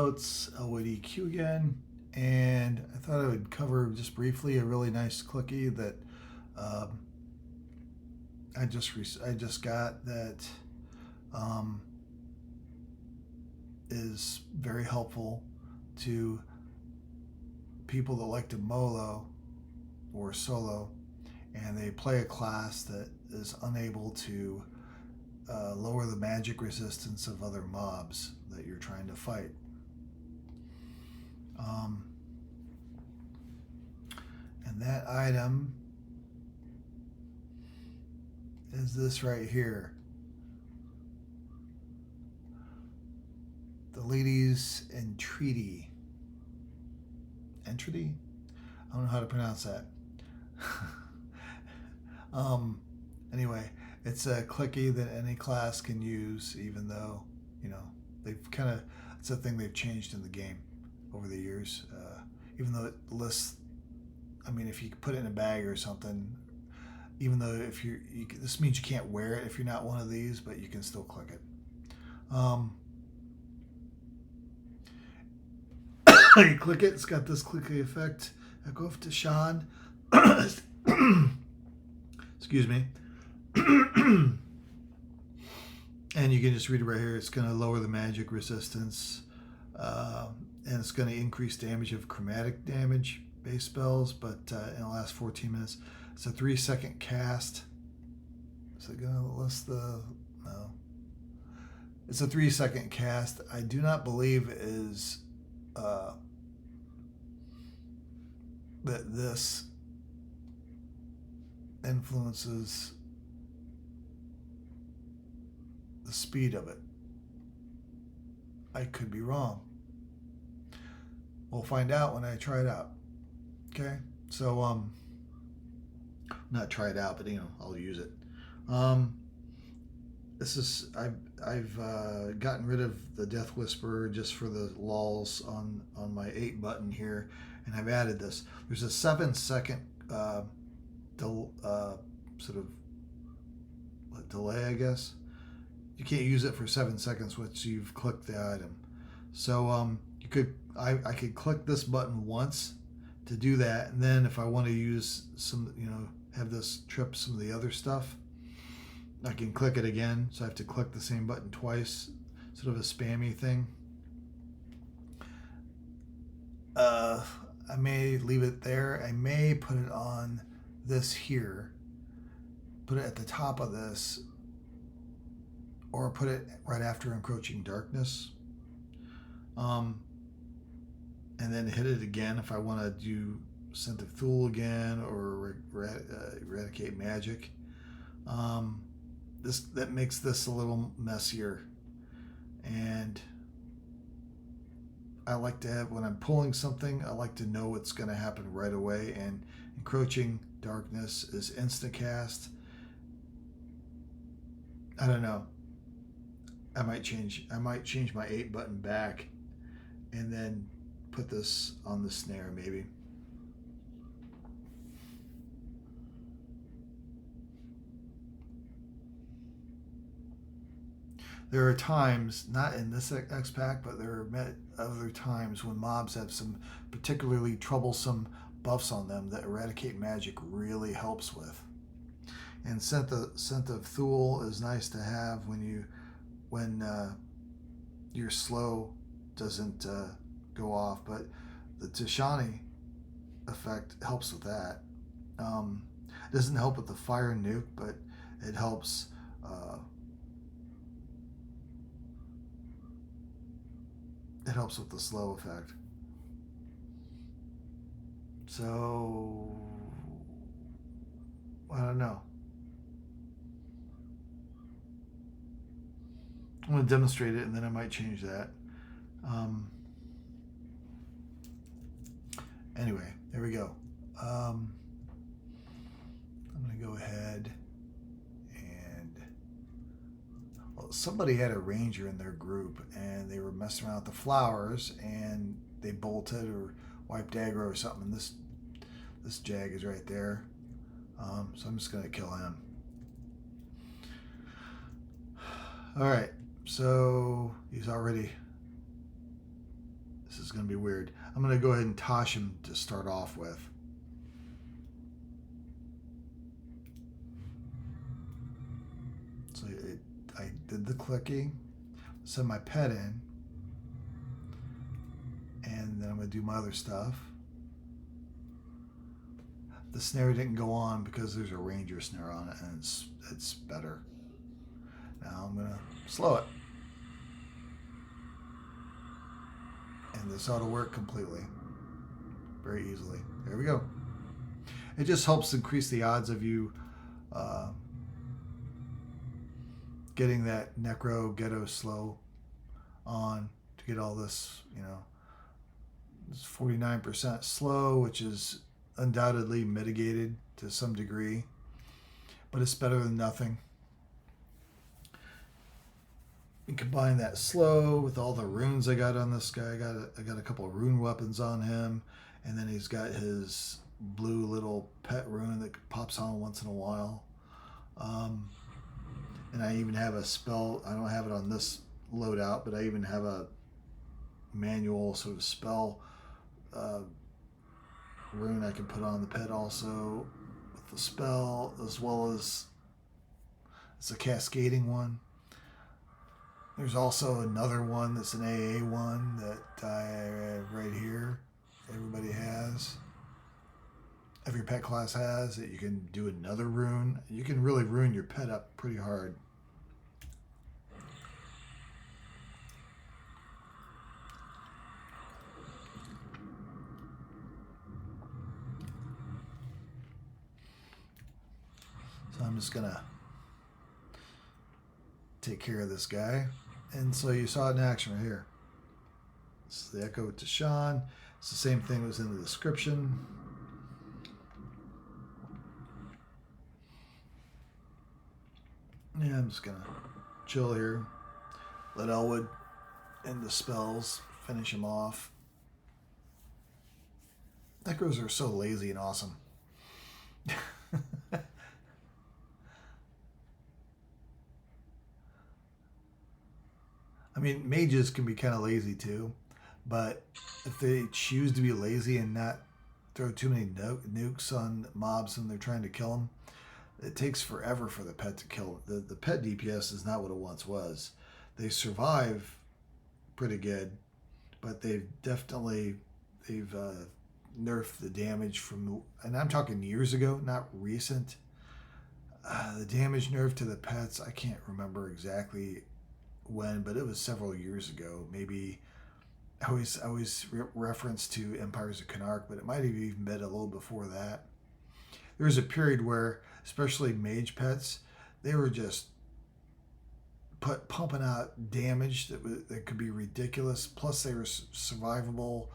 it's LWDQ again, and I thought I would cover just briefly a really nice clicky that I just got that is very helpful to people that like to molo or solo, and they play a class that is unable to lower the magic resistance of other mobs that you're trying to fight. And that item is this right here. The ladies' Entreaty. Entreaty? I don't know how to pronounce that. Anyway, it's a clicky that any class can use, even though, it's a thing they've changed in the game over the years. Even though it lists, if you put it in a bag or something, even though this means you can't wear it if you're not one of these, but you can still click it. You click it, it's got this clicky effect. I go up to Sean. Excuse me. And you can just read it right here. It's going to lower the magic resistance, and it's going to increase damage of chromatic damage base spells, but in the last 14 minutes. It's a 3-second cast. Is it going to list the... No. It's a 3-second cast. I do not believe is that this influences the speed of it. I could be wrong. We'll find out when I try it out. Okay? So, not try it out, but I'll use it. I've gotten rid of the Death Whisperer just for the lulls on my 8 button here, and I've added this. There's a 7-second sort of delay, I guess. You can't use it for 7 seconds once you've clicked the item. So I could click this button once to do that, and then if I want to use some, have this trip some of the other stuff, I can click it again. So I have to click the same button twice, sort of a spammy thing. I may leave it there. I may put it on this here, put it at the top of this, or put it right after Encroaching Darkness. And then hit it again if I want to do Scent of Thule again, or Eradicate Magic. That makes this a little messier, and I like to have, when I'm pulling something, I like to know what's going to happen right away. And Encroaching Darkness is instacast. I don't know. I might change my 8 button back, and then put this on the snare maybe. There are times, not in this X pack, but there are other times when mobs have some particularly troublesome buffs on them that Eradicate Magic really helps with. And Scent of Thule is nice to have when your slow doesn't go off, but the Tashani effect helps with that. It doesn't help with the fire nuke, but it helps. It helps with the slow effect. So I don't know. I'm going to demonstrate it, and then I might change that. Anyway, there we go. I'm going to go ahead and... Well, somebody had a ranger in their group, and they were messing around with the flowers, and they bolted or wiped aggro or something. And this jag is right there. So I'm just going to kill him. All right. So he's already This is going to be weird. I'm going to go ahead and Tash him to start off with. So I did the clicking, send my pet in, and then I'm going to do my other stuff. The snare didn't go on because there's a Ranger snare on it, and it's better. Now I'm going to slow it. And this ought to work completely. Very easily. There we go. It just helps increase the odds of you getting that necro ghetto slow on to get all this, you know. It's 49% slow, which is undoubtedly mitigated to some degree, but it's better than nothing. And combine that slow with all the runes I got on this guy. I got a couple of rune weapons on him, and then he's got his blue little pet rune that pops on once in a while. And I even have a spell. I don't have it on this loadout, but I even have a manual sort of spell rune I can put on the pet also with the spell, as well as it's a cascading one. There's also another one that's an AA one that I have right here. Everybody has. Every pet class has that you can do another rune. You can really rune your pet up pretty hard. So I'm just gonna take care of this guy. And so you saw it in action right here. This is the Echo to Sean. It's the same thing that was in the description. Yeah, I'm just gonna chill here. Let Elwood end the spells, finish him off. Necros are so lazy and awesome. I mean, mages can be kind of lazy too, but if they choose to be lazy and not throw too many nukes on mobs when they're trying to kill them, it takes forever for the pet to kill. The pet DPS is not what it once was. They survive pretty good, but they've nerfed the damage from, and I'm talking years ago, not recent. The damage nerf to the pets, I can't remember exactly when, but it was several years ago. Maybe I always reference to Empires of Canark, but it might have even been a little before that. There was a period where, especially mage pets, they were just pumping out damage that could be ridiculous. Plus, they were survivable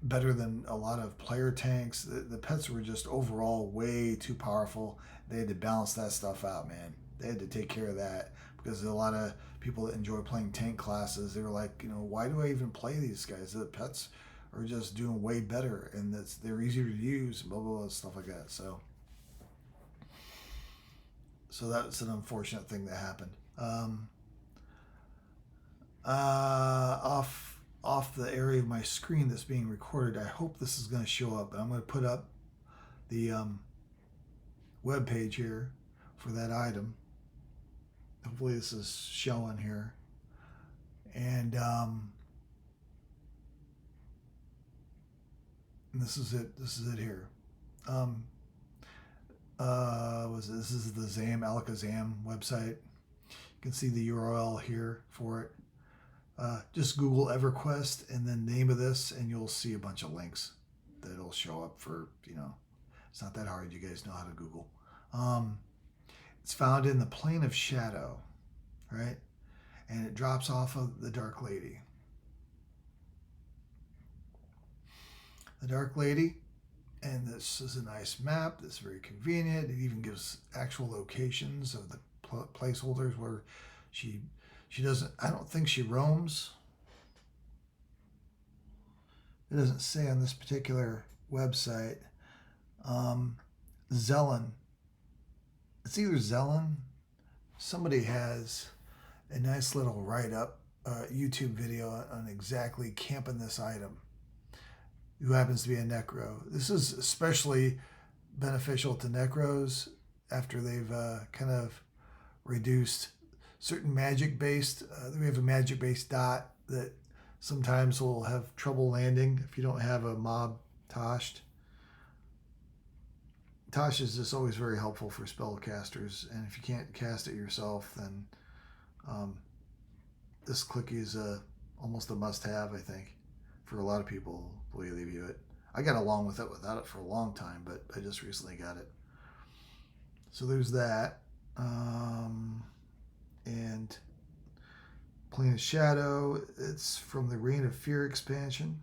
better than a lot of player tanks. The pets were just overall way too powerful. They had to balance that stuff out, man. They had to take care of that, because there's a lot of people that enjoy playing tank classes. They were like, you know, why do I even play these guys? The pets are just doing way better, and they're easier to use, blah, blah, blah, stuff like that. So that's an unfortunate thing that happened. Off the area of my screen that's being recorded, I hope this is going to show up. But I'm going to put up the web page here for that item. Hopefully this is showing here. And this is it. This is it here. This is the Alakazam website. You can see the URL here for it. Just Google EverQuest and then name of this, and you'll see a bunch of links that'll show up for, you know, it's not that hard. You guys know how to Google. It's found in the Plane of Shadow, right? And it drops off of the Dark Lady. The Dark Lady, and this is a nice map that's very convenient. It even gives actual locations of the placeholders where she doesn't, I don't think she roams. It doesn't say on this particular website. Zelen. It's either Zelen. Somebody has a nice little write-up YouTube video on exactly camping this item, who happens to be a necro. This is especially beneficial to necros after they've kind of reduced certain magic-based. We have a magic-based dot that sometimes will have trouble landing if you don't have a mob Tashed. Tash is just always very helpful for spellcasters, and if you can't cast it yourself, then this clicky is almost a must-have, I think, for a lot of people, the way they view it. I got along with it without it for a long time, but I just recently got it. So there's that. And Plane of Shadow, it's from the Reign of Fear expansion.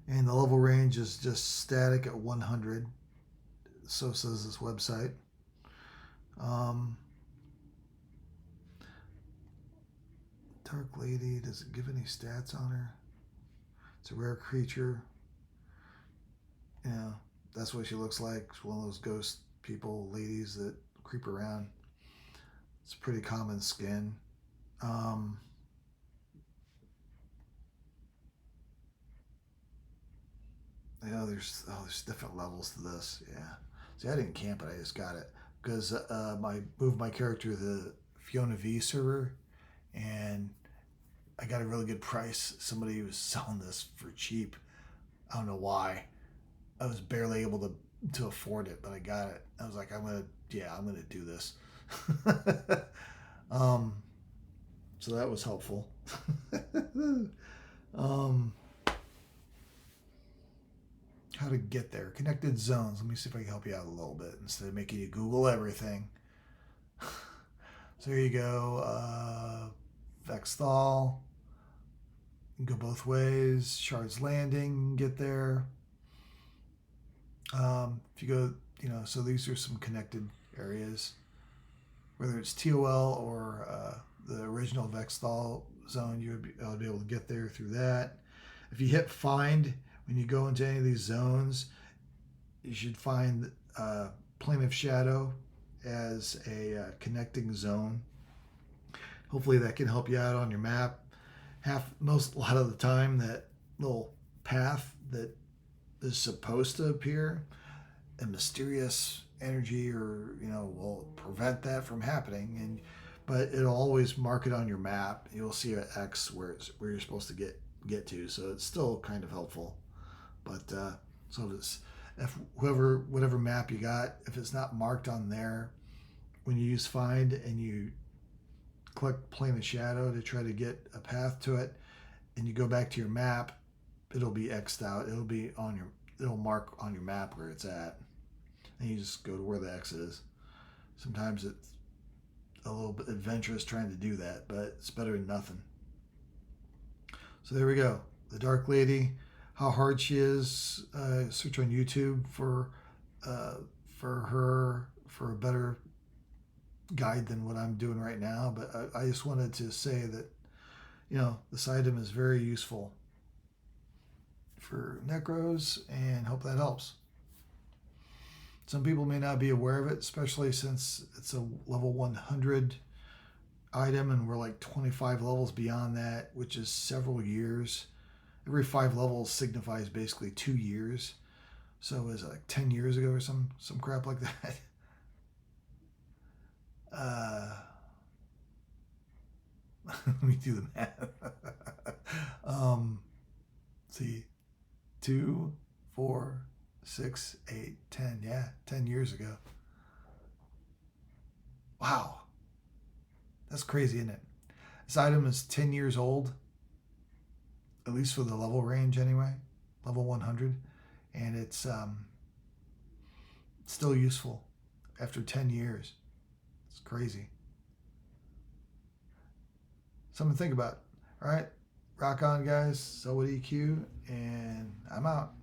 And the level range is just static at 100. So says this website. Dark Lady, does it give any stats on her? It's a rare creature. Yeah, that's what she looks like. She's one of those ghost people, ladies that creep around. It's a pretty common skin. Yeah, there's different levels to this. Yeah. See, I didn't camp it. I just got it because I moved my character to the Fiona V server, and I got a really good price. Somebody was selling this for cheap. I don't know why. I was barely able to afford it, but I got it. I was like, I'm gonna do this. So that was helpful. How to get there. Connected zones. Let me see if I can help you out a little bit instead of making you Google everything. So here you go. Vex Thule. You can go both ways. Shard's Landing, get there. If you go, so these are some connected areas. Whether it's TOL or the original Vex Thule zone, I'll be able to get there through that. If you hit find, when you go into any of these zones, you should find Plane of Shadow as a connecting zone. Hopefully that can help you out on your map. A lot of the time, that little path that is supposed to appear, a mysterious energy will prevent that from happening, but it'll always mark it on your map. You'll see an X where you're supposed to get to, so it's still kind of helpful. But so if whatever map you got, if it's not marked on there, when you use find and you click Plane of Shadow to try to get a path to it, and you go back to your map, it'll be X'd out. It'll mark on your map where it's at, and you just go to where the X is. Sometimes it's a little bit adventurous trying to do that, but it's better than nothing. So there we go. The Dark Lady, how hard she is. Search on YouTube for her for a better guide than what I'm doing right now. But I just wanted to say that this item is very useful for necros, and hope that helps. Some people may not be aware of it, especially since it's a level 100 item and we're like 25 levels beyond that, which is several years. Every 5 levels signifies basically 2 years. So is it like 10 years ago or some crap like that? Let me do the math. See, 2, 4, 6, 8, 10. Yeah, 10 years ago. Wow. That's crazy, isn't it? This item is 10 years old, at least for the level range anyway, level 100. And it's still useful after 10 years. It's crazy. Something to think about. All right. Rock on, guys. So with EQ, and I'm out.